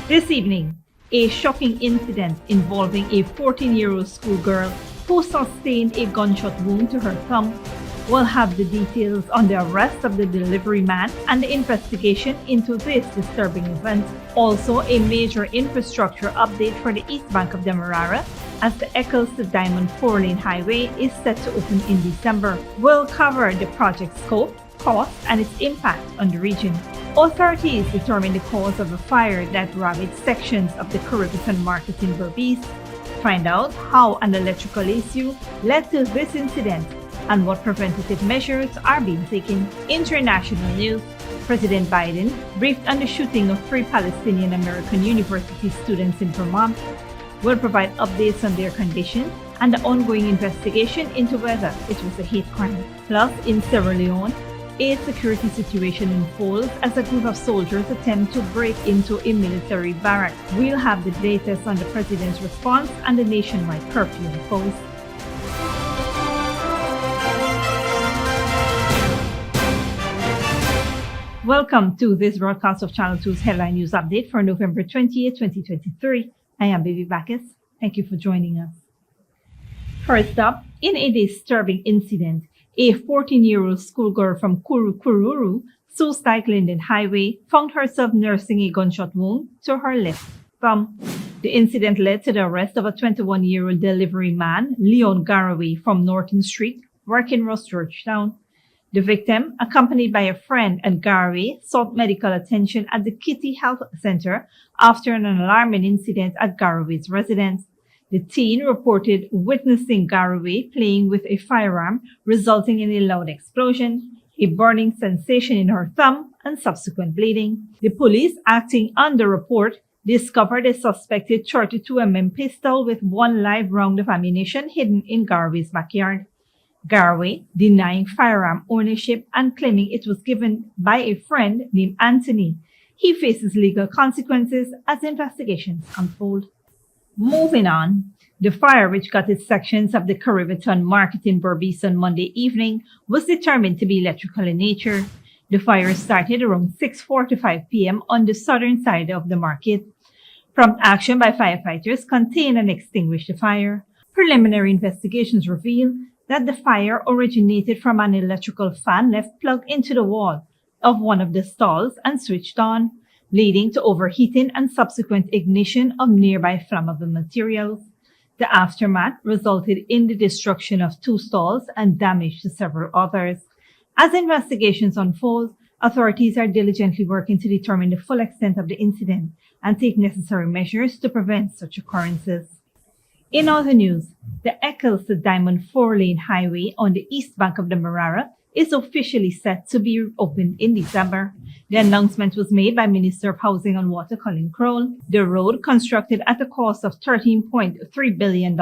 This evening, a shocking incident involving a 14-year-old schoolgirl who sustained a gunshot wound to her thumb. We'll have the details on the arrest of the delivery man and the investigation into this disturbing event. Also, a major infrastructure update for the east bank of Demerara as the Eccles to Diamond 4-lane highway is set to open in December. We'll cover the project scope, cost, and its impact on the region. Authorities determine the cause of a fire that ravaged sections of the Caribbean market in Berbice. Find out how an electrical issue led to this incident and what preventative measures are being taken. International news. President Biden briefed on the shooting of 3 Palestinian American University students in Vermont. Will provide updates on their condition and the ongoing investigation into whether it was a hate crime. Plus, in Sierra Leone, a security situation unfolds as a group of soldiers attempt to break into a military barrack. We'll have the latest on the president's response and the nationwide curfew imposed. Welcome to this broadcast of Channel 2's Headline News Update for November 20th, 2023. I am Baby Bacchus. Thank you for joining us. First up, in a disturbing incident, a 14-year-old schoolgirl from Kurukururu, Sus-Dike Linden Highway, found herself nursing a gunshot wound to her left thumb. The incident led to the arrest of a 21-year-old delivery man, Leon Garaway, from Norton Street, Working-Ross, Georgetown. The victim, accompanied by a friend and Garaway, sought medical attention at the Kitty Health Center after an alarming incident at Garaway's residence. The teen reported witnessing Garaway playing with a firearm, resulting in a loud explosion, a burning sensation in her thumb, and subsequent bleeding. The police, acting on the report, discovered a suspected 32mm pistol with 1 live round of ammunition hidden in Garaway's backyard. Garaway denying firearm ownership and claiming it was given by a friend named Anthony. He faces legal consequences as investigations unfold. Moving on, the fire which gutted sections of the Caribbean market in Berbice on Monday evening was determined to be electrical in nature. The fire started around 6:45 p.m. on the southern side of the market. Prompt action by firefighters contained and extinguished the fire. Preliminary investigations reveal that the fire originated from an electrical fan left plugged into the wall of one of the stalls and switched on, leading to overheating and subsequent ignition of nearby flammable materials. The aftermath resulted in the destruction of 2 stalls and damage to several others. As investigations unfold, authorities are diligently working to determine the full extent of the incident and take necessary measures to prevent such occurrences. In other news, the Eccles to Diamond 4-lane highway on the east bank of the Demerara is officially set to be opened in December. The announcement was made by Minister of Housing and Water Colin Crowell. The road, constructed at a cost of $13.3 billion,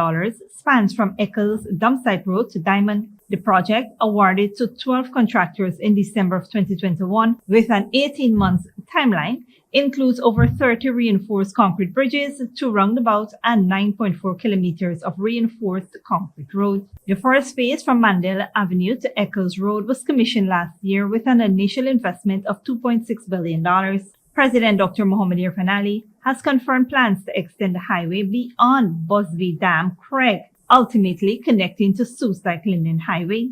spans from Eccles Dumpsite Road to Diamond. The project, awarded to 12 contractors in December of 2021 with an 18-month timeline, includes over 30 reinforced concrete bridges, 2 roundabouts, and 9.4 kilometers of reinforced concrete road. The first phase from Mandela Avenue to Eccles Road was commissioned last year with an initial investment of $2.6 billion. President Dr. Mohamed Irfan Ali has confirmed plans to extend the highway beyond Busby Dam Craig, ultimately connecting to Sus-Dike Linden Highway.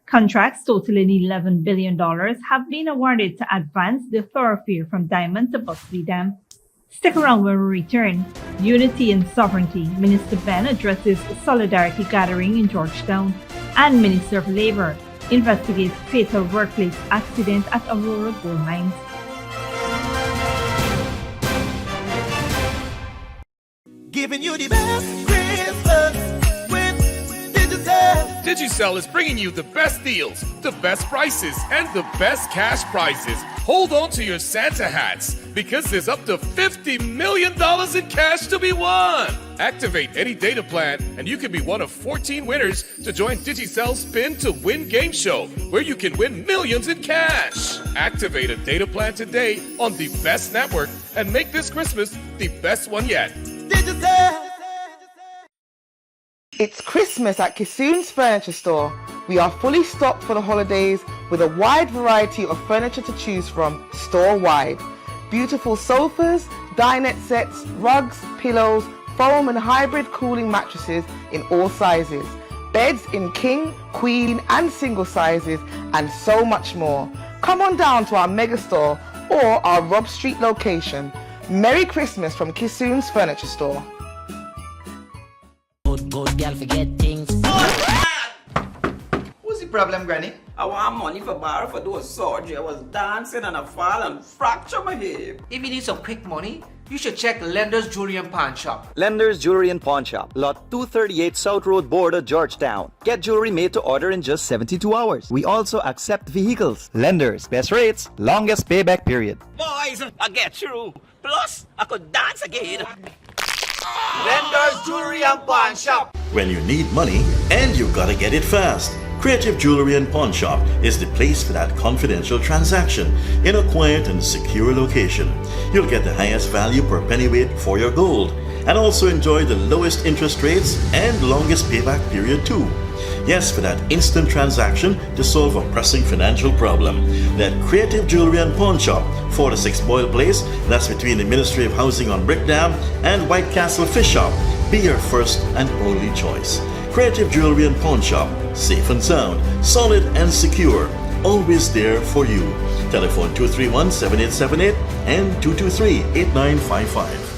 Contracts totaling $11 billion have been awarded to advance the thoroughfare from Diamond to Busby Dam. Stick around when we return. Unity and Sovereignty. Minister Ben addresses Solidarity Gathering in Georgetown. And Minister of Labor investigates fatal workplace accident at Aurora Gold Mines. Giving you the best Christmas with Digicel. Digicel is bringing you the best deals, the best prices, and the best cash prizes. Hold on to your Santa hats because there's up to $50 million in cash to be won. Activate any data plan and you can be one of 14 winners to join Digicel's Spin to Win game show, where you can win millions in cash. Activate a data plan today on the best network and make this Christmas the best one yet. Digicel. It's Christmas at Kissoon's Furniture Store. We are fully stocked for the holidays with a wide variety of furniture to choose from store-wide. Beautiful sofas, dinette sets, rugs, pillows, foam and hybrid cooling mattresses in all sizes, beds in king, queen and single sizes, and so much more. Come on down to our mega store or our Rob Street location. Merry Christmas from Kissoon's Furniture Store. Good girl forget things. What's the problem, Granny? I want money for borrow for those surgery. I was dancing and I fall and fracture my hip. If you need some quick money, you should check Lender's Jewelry and Pawn Shop. Lender's Jewelry and Pawn Shop, Lot 238 South Road Border, Georgetown. Get jewelry made to order in just 72 hours. We also accept vehicles. Lender's, best rates, longest payback period. Boys, I get through. Plus, I could dance again. Lender's Jewelry and Pawn Shop. When you need money and you gotta get it fast, Creative Jewelry and Pawn Shop is the place for that confidential transaction in a quiet and secure location. You'll get the highest value per pennyweight for your gold and also enjoy the lowest interest rates and longest payback period too. Yes, for that instant transaction to solve a pressing financial problem. That Creative Jewelry and Pawn Shop, 46 Boyle Place, that's between the Ministry of Housing on Brickdam and White Castle Fish Shop, be your first and only choice. Creative Jewelry and Pawn Shop, safe and sound, solid and secure, always there for you. Telephone 231-7878 and 223-8955.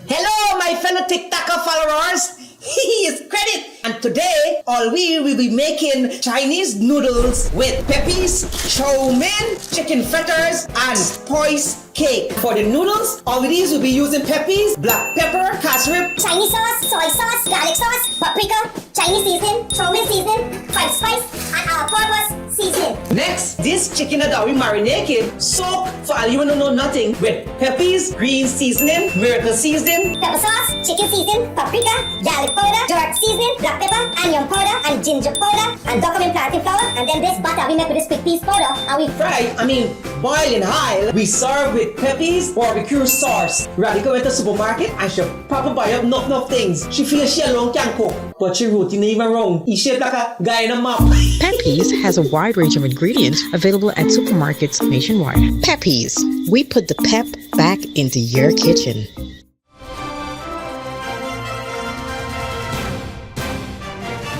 Hello, my fellow TikToker followers. Here's Credit, and today all we will be making Chinese noodles with peppies, chow mein, chicken fritters, and spice cake. For the noodles, all these will be using peppies, black pepper, cashew, Chinese sauce, soy sauce, garlic sauce, paprika, Chinese seasoning, chow mein seasoning, five spice, and all-purpose seasoning. Next, this chicken that we marinated, soak for all you don't know nothing with peppies, green seasoning, miracle seasoning, Pepper sauce, chicken seasoning, paprika, garlic powder, dark seasoning, black pepper, onion powder, and ginger powder, and document plantain flour, and then this butter we make with this quick piece powder, and we boil in high. We serve with peppies, barbecue sauce. Radhika went to the supermarket and she probably buy up enough things. She feels she alone can cook, but she routine even wrong. He shaped like a guy in a map. Peppies has a wide range of ingredients available at supermarkets nationwide. Peppies, we put the pep back into your kitchen.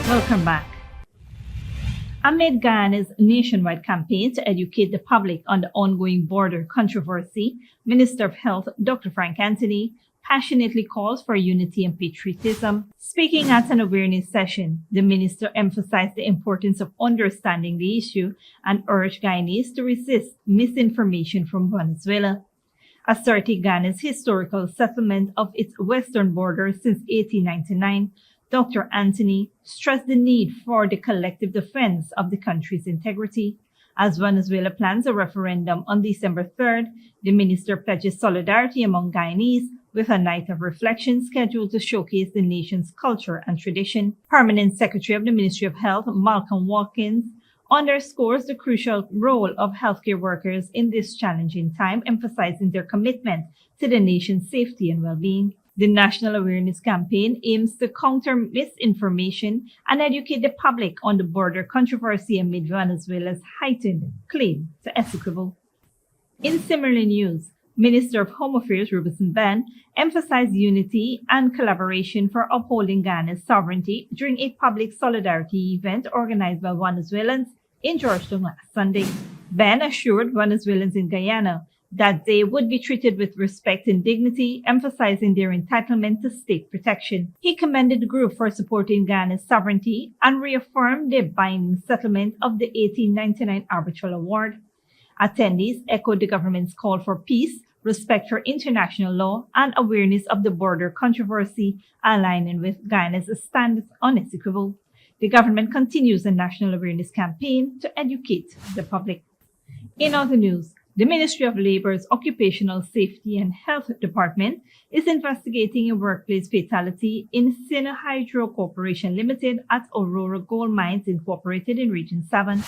Welcome back. Amid Guyana's nationwide campaign to educate the public on the ongoing border controversy, Minister of Health Dr. Frank Anthony passionately calls for unity and patriotism. Speaking at an awareness session, the minister emphasized the importance of understanding the issue and urged Guyanese to resist misinformation from Venezuela. Asserting Ghana's historical settlement of its western border since 1899, Dr. Anthony stressed the need for the collective defense of the country's integrity. As Venezuela plans a referendum on December 3rd, the minister pledges solidarity among Guyanese with a night of reflection scheduled to showcase the nation's culture and tradition. Permanent Secretary of the Ministry of Health, Malcolm Watkins, underscores the crucial role of healthcare workers in this challenging time, emphasizing their commitment to the nation's safety and well-being. The National Awareness Campaign aims to counter misinformation and educate the public on the border controversy amid Venezuela's heightened claim to execrable. In similar news, Minister of Home Affairs Robertson Ban emphasized unity and collaboration for upholding Ghana's sovereignty during a public solidarity event organized by Venezuelans in Georgetown last Sunday. Ban assured Venezuelans in Guyana that they would be treated with respect and dignity, emphasizing their entitlement to state protection. He commended the group for supporting Ghana's sovereignty and reaffirmed the binding settlement of the 1899 Arbitral Award. Attendees echoed the government's call for peace, respect for international law, and awareness of the border controversy, aligning with Guyana's stance on execrable. The government continues a national awareness campaign to educate the public. In other news, the Ministry of Labor's Occupational Safety and Health Department is investigating a workplace fatality in Sina Hydro Corporation Limited at Aurora Gold Mines Incorporated in Region 7.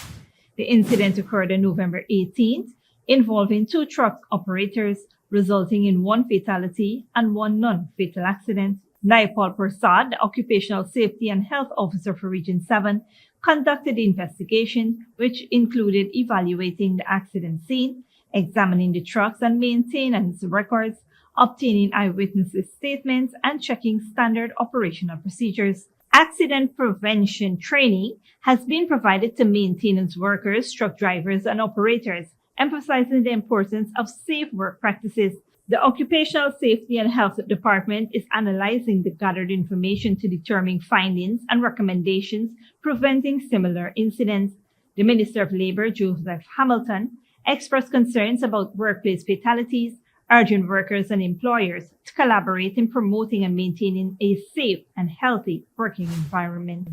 The incident occurred on November 18th, involving two truck operators, resulting in one fatality and one non-fatal accident. Naipal Prasad, the Occupational Safety and Health Officer for Region 7, conducted the investigation, which included evaluating the accident scene, examining the trucks and maintenance records, obtaining eyewitnesses' statements, and checking standard operational procedures. Accident prevention training has been provided to maintenance workers, truck drivers, and operators, emphasizing the importance of safe work practices. The Occupational Safety and Health Department is analyzing the gathered information to determine findings and recommendations preventing similar incidents. The Minister of Labor, Joseph Hamilton, expressed concerns about workplace fatalities, urging workers and employers to collaborate in promoting and maintaining a safe and healthy working environment.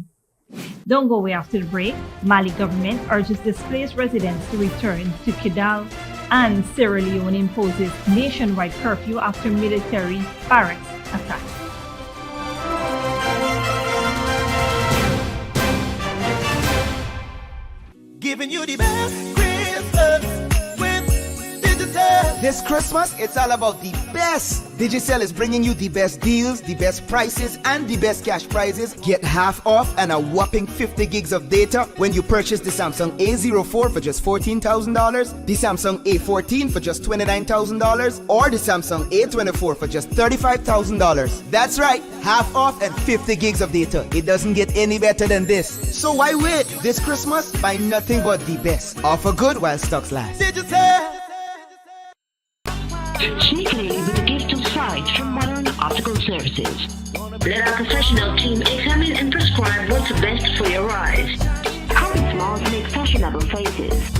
Don't go away after the break. Mali government urges displaced residents to return to Kidal, and Sierra Leone imposes nationwide curfew after military barracks attack. Giving you the best Christmas with Digicel. This Christmas, it's all about the best. Digicel is bringing you the best deals, the best prices, and the best cash prizes. Get half off and a whopping 50 gigs of data when you purchase the Samsung A04 for just $14,000, the Samsung A14 for just $29,000, or the Samsung A24 for just $35,000. That's right, half off and 50 gigs of data. It doesn't get any better than this. So why wait? This Christmas, buy nothing but the best. Offer good while stocks last. Digicel. Sneakily with a gift of sight from Modern Optical Services. Let our professional team examine and prescribe what's best for your eyes. Our smiles make fashionable faces.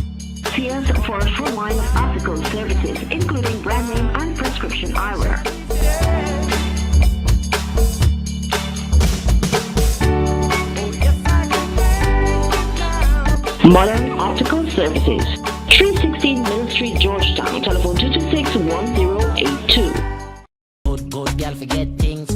See us for a full line of optical services, including brand name and prescription eyewear. Modern Optical Services, 316 Mill Street, Georgetown. Telephone 226-1082. Good girl forget things.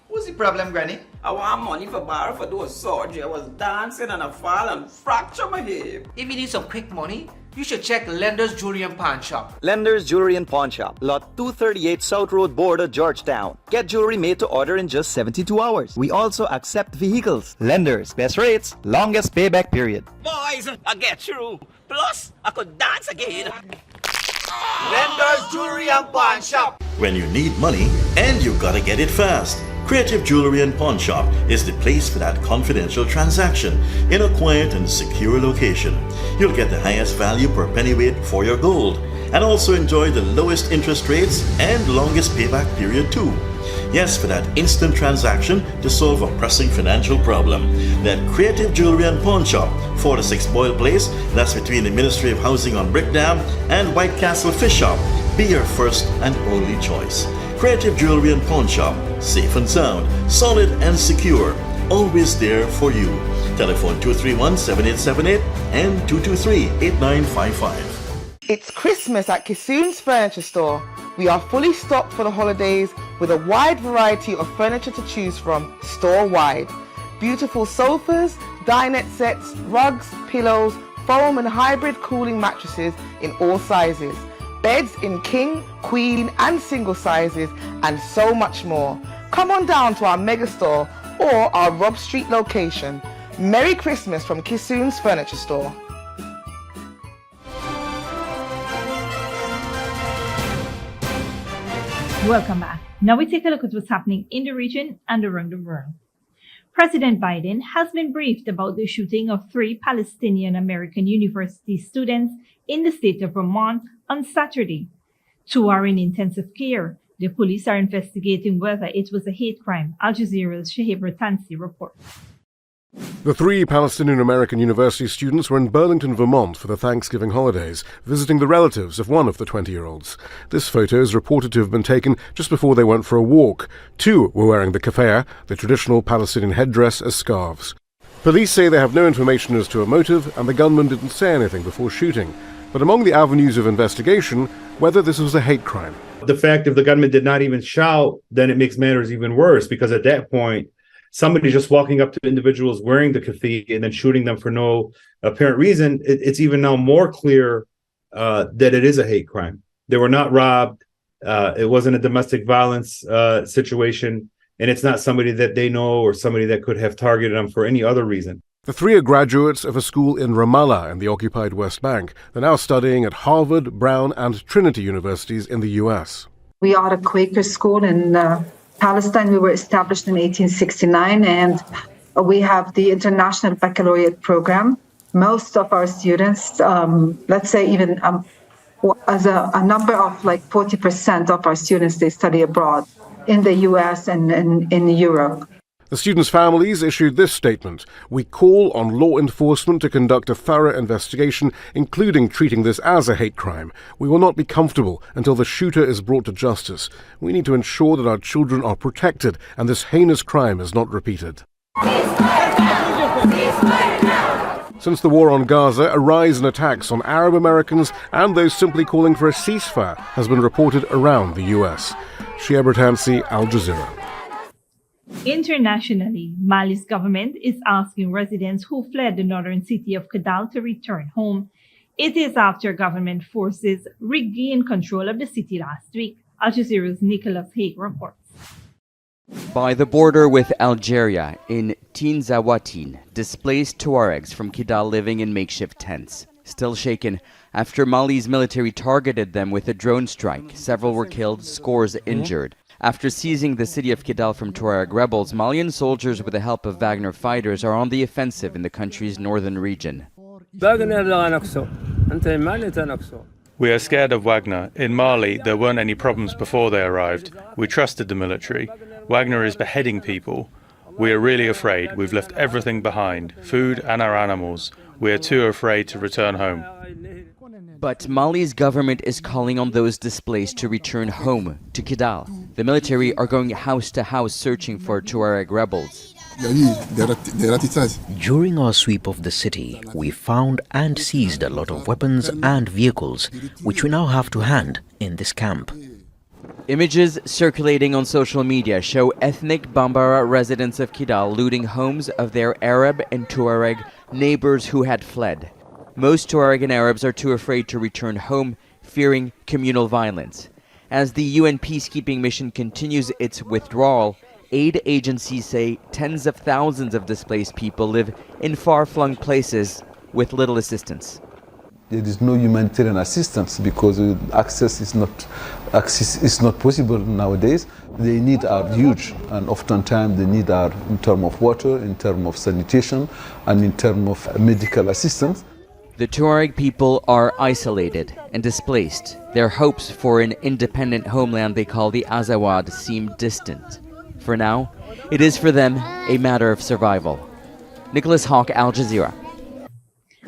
What's the problem, Granny? I want money for borrow for those surgery. I was dancing and I fall and fracture my hip. If you need some quick money, you should check Lender's Jewelry and Pawn Shop. Lender's Jewelry and Pawn Shop, lot 238 South Road Border, Georgetown. Get jewelry made to order in just 72 hours. We also accept vehicles. Lenders, best rates, longest payback period. Boys, I get through. Plus, I could dance again. Lender's Jewelry and Pawn Shop. When you need money and you gotta get it fast, Creative Jewelry and Pawn Shop is the place for that confidential transaction in a quiet and secure location. You'll get the highest value per pennyweight for your gold and also enjoy the lowest interest rates and longest payback period too. Yes, for that instant transaction to solve a pressing financial problem. That Creative Jewelry and Pawn Shop, 46 Boyle Place, that's between the Ministry of Housing on Brickdam and White Castle Fish Shop, be your first and only choice. Creative Jewelry and Pawn Shop, safe and sound, solid and secure, always there for you. Telephone 231-7878 and 223-8955. It's Christmas at Kissoon's Furniture Store. We are fully stocked for the holidays with a wide variety of furniture to choose from store-wide. Beautiful sofas, dinette sets, rugs, pillows, foam and hybrid cooling mattresses in all sizes. Beds in king, queen and single sizes and so much more. Come on down to our mega store or our Rob Street location. Merry Christmas from Kissoon's Furniture Store. Welcome back. Now we take a look at what's happening in the region and around the world. President Biden has been briefed about the shooting of 3 Palestinian American University students in the state of Vermont on Saturday. 2 are in intensive care. The police are investigating whether it was a hate crime. Al Jazeera's Shahib Ratansi reports. The 3 Palestinian American University students were in Burlington, Vermont for the Thanksgiving holidays, visiting the relatives of one of the 20-year-olds. This photo is reported to have been taken just before they went for a walk. 2 were wearing the keffiyeh, the traditional Palestinian headdress, as scarves. Police say they have no information as to a motive, and the gunman didn't say anything before shooting. But among the avenues of investigation, whether this was a hate crime. The fact if the gunman did not even shout, then it makes matters even worse, because at that point, somebody just walking up to individuals wearing the keffiyeh and then shooting them for no apparent reason, it's even now more clear that it is a hate crime. They were not robbed. It wasn't a domestic violence situation. And it's not somebody that they know or somebody that could have targeted them for any other reason. The three are graduates of a school in Ramallah in the occupied West Bank. They're now studying at Harvard, Brown, and Trinity universities in the U.S. We are a Quaker school in Palestine. We were established in 1869, and we have the International Baccalaureate program. Most of our students, let's say even as a number of like 40% of our students, they study abroad in the US and in Europe. The students' families issued this statement. We call on law enforcement to conduct a thorough investigation, including treating this as a hate crime. We will not be comfortable until the shooter is brought to justice. We need to ensure that our children are protected and this heinous crime is not repeated. Since the war on Gaza, a rise in attacks on Arab Americans and those simply calling for a ceasefire has been reported around the U.S. Shia Bertansi, Al Jazeera. Internationally, Mali's government is asking residents who fled the northern city of Kidal to return home. It is after government forces regained control of the city last week. Al Jazeera's Nicholas Haig reports. By the border with Algeria, in Tinzawatin, displaced Tuaregs from Kidal living in makeshift tents. Still shaken after Mali's military targeted them with a drone strike. Several were killed, scores injured. After seizing the city of Kidal from Tuareg rebels, Malian soldiers with the help of Wagner fighters are on the offensive in the country's northern region. We are scared of Wagner. In Mali, there weren't any problems before they arrived. We trusted the military. Wagner is beheading people. We are really afraid. We've left everything behind, food and our animals. We are too afraid to return home. But Mali's government is calling on those displaced to return home to Kidal. The military are going house to house searching for Tuareg rebels. During our sweep of the city, we found and seized a lot of weapons and vehicles, which we now have to hand in this camp. Images circulating on social media show ethnic Bambara residents of Kidal looting homes of their Arab and Tuareg neighbors who had fled. Most Tuareg and Arabs are too afraid to return home, fearing communal violence. As the UN peacekeeping mission continues its withdrawal, aid agencies say tens of thousands of displaced people live in far-flung places with little assistance. There is no humanitarian assistance because access is not possible nowadays. They need are huge, and oftentimes they need are in terms of water, in terms of sanitation, and in terms of medical assistance. The Tuareg people are isolated and displaced. Their hopes for an independent homeland they call the Azawad seem distant. For now, it is for them a matter of survival. Nicholas Hawk, Al Jazeera.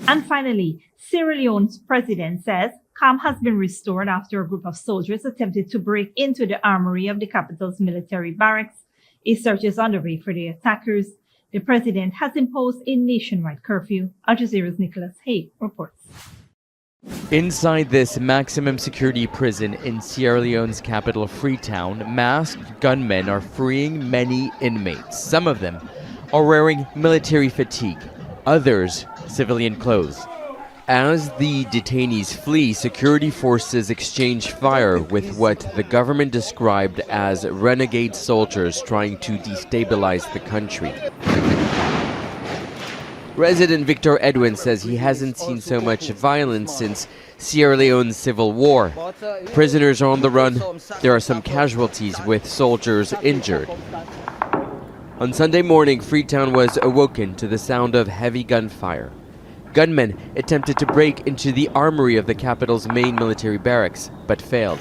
And finally, Sierra Leone's president says calm has been restored after a group of soldiers attempted to break into the armory of the capital's military barracks. A search is underway for the attackers. The president has imposed a nationwide curfew. Al Jazeera's Nicholas Haig reports. Inside this maximum security prison in Sierra Leone's capital, Freetown, masked gunmen are freeing many inmates. Some of them are wearing military fatigue, others civilian clothes. As the detainees flee, security forces exchange fire with what the government described as renegade soldiers trying to destabilize the country. Resident Victor Edwin says he hasn't seen so much violence since Sierra Leone's civil war. Prisoners are on the run. There are some casualties with soldiers injured. On Sunday morning, Freetown was awoken to the sound of heavy gunfire. Gunmen attempted to break into the armory of the capital's main military barracks, but failed.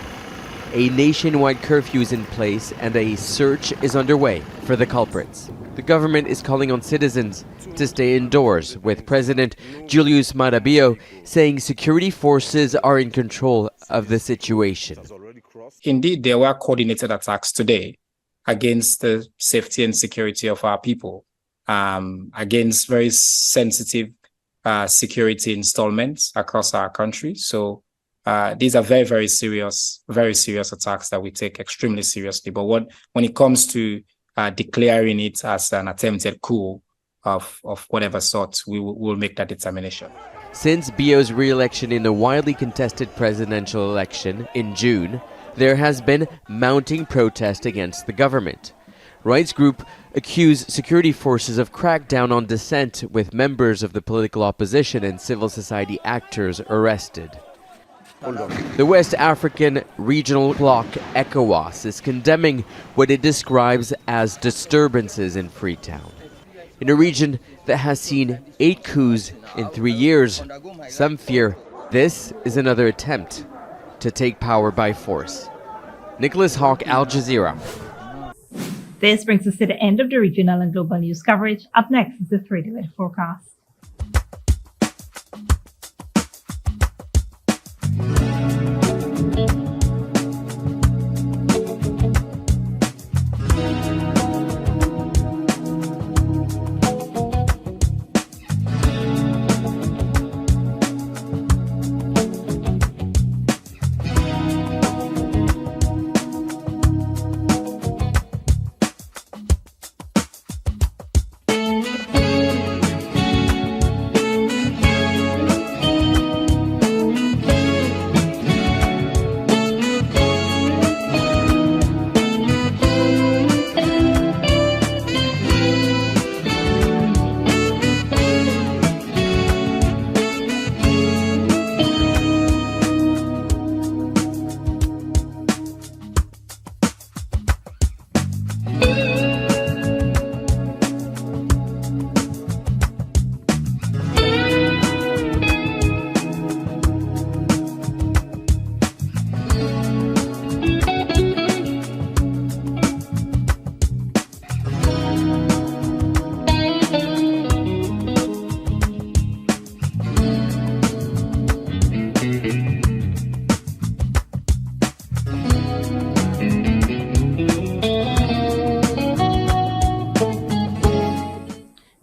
A nationwide curfew is in place and a search is underway for the culprits. The government is calling on citizens to stay indoors, with President Julius Maada Bio saying security forces are in control of the situation. Indeed, there were coordinated attacks today against the safety and security of our people, against very sensitive security installments across our country. So these are very serious attacks that we take extremely seriously. But when it comes to declaring it as an attempted coup of whatever sort, we will make that determination. Since Bio's re-election in a widely contested presidential election in June, there has been mounting protest against the government. Rights group accuse security forces of crackdown on dissent, with members of the political opposition and civil society actors arrested. The West African regional bloc ECOWAS is condemning what it describes as disturbances in Freetown. In a region that has seen 8 coups in 3 years, some fear this is another attempt to take power by force. Nicholas Hawk, Al Jazeera. This brings us to the end of the regional and global news coverage. Up next is the 3-day weather forecast.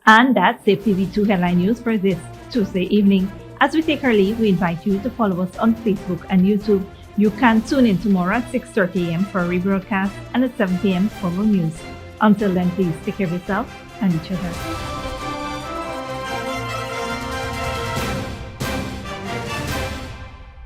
And that's Zip TV2 headline news for this Tuesday evening. As we take our leave, we invite you to follow us on Facebook and YouTube. You can tune in tomorrow at 6:30 a.m. for a rebroadcast and at 7 p.m. for more news. Until then, please take care of yourself and each other.